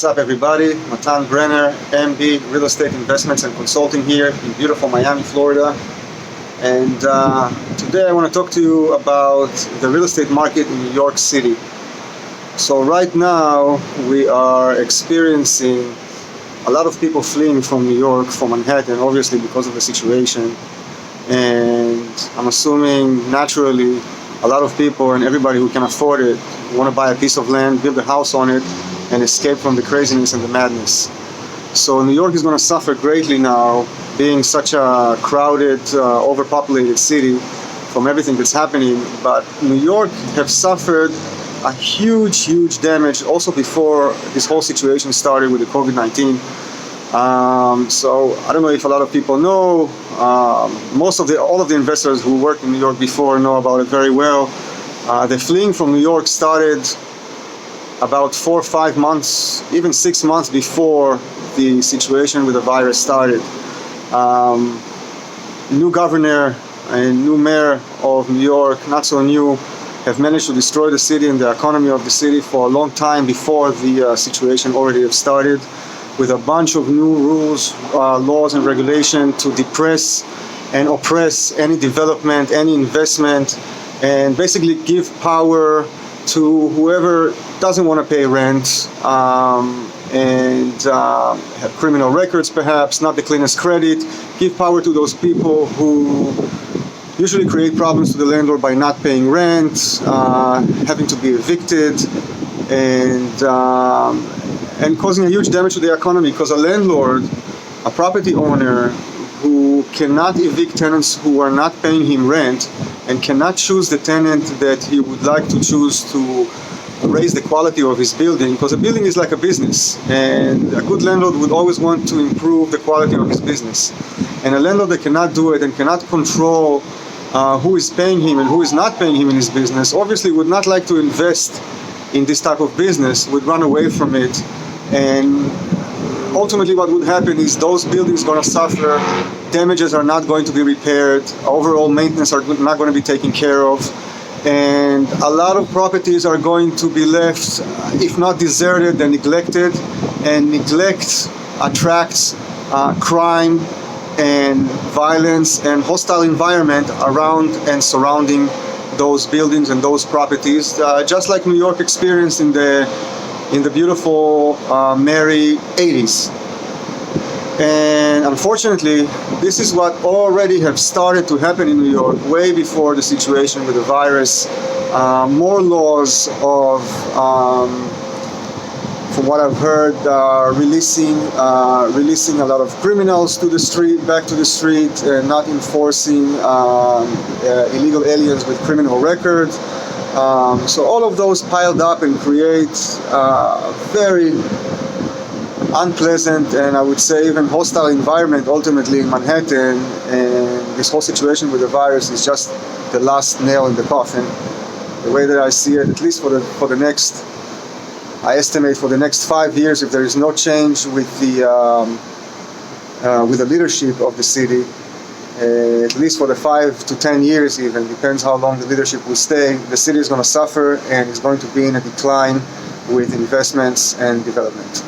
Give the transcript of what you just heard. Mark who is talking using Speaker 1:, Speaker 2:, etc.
Speaker 1: What's up, everybody? Matan Brenner, MB, Real Estate Investments and Consulting here in beautiful Miami, Florida. And today I want to talk to you about the real estate market in New York City. So right now we are experiencing a lot of people fleeing from New York, from Manhattan, obviously because of the situation. And I'm assuming naturally a lot of people and everybody who can afford it want to buy a piece of land, build a house on it, and escape from the craziness and the madness. So New York is going to suffer greatly now, being such a crowded, overpopulated city from everything that's happening. But New York have suffered a huge damage also before this whole situation started with the COVID-19. So I don't know if a lot of people know. All of the investors who worked in New York before know about it very well. The fleeing from New York started about 4 or 5 months, even 6 months before the situation with the virus started. New governor and new mayor of New York, not so new, have managed to destroy the city and the economy of the city for a long time before the situation already have started, with a bunch of new rules, laws and regulation to depress and oppress any development, any investment, and basically give power to whoever doesn't want to pay rent and have criminal records, perhaps not the cleanest credit. Give power to those people who usually create problems to the landlord by not paying rent, having to be evicted, and causing a huge damage to the economy, because a landlord, a property owner who cannot evict tenants who are not paying him rent and cannot choose the tenant that he would like to choose to raise the quality of his building, because a building is like a business, and a good landlord would always want to improve the quality of his business. And a landlord that cannot do it and cannot control who is paying him and who is not paying him in his business, obviously would not like to invest in this type of business, would run away from it. And ultimately what would happen is those buildings are going to suffer, damages are not going to be repaired, overall maintenance are not going to be taken care of, and a lot of properties are going to be left, if not deserted, then neglected. And neglect attracts crime and violence and hostile environment around and surrounding those buildings and those properties, just like New York experienced in the beautiful merry 80s. And unfortunately, this is what already have started to happen in New York way before the situation with the virus. More laws of, from what I've heard, releasing a lot of criminals to the street, back to the street, and not enforcing illegal aliens with criminal records. So all of those piled up and create very unpleasant and I would say even hostile environment ultimately in Manhattan, and this whole situation with the virus is just the last nail in the coffin. The way that I see it, at least for the next, I estimate for the next 5 years, if there is no change with the leadership of the city, at least for the 5 to 10 years even, depends how long the leadership will stay, the city is going to suffer and is going to be in a decline with investments and development.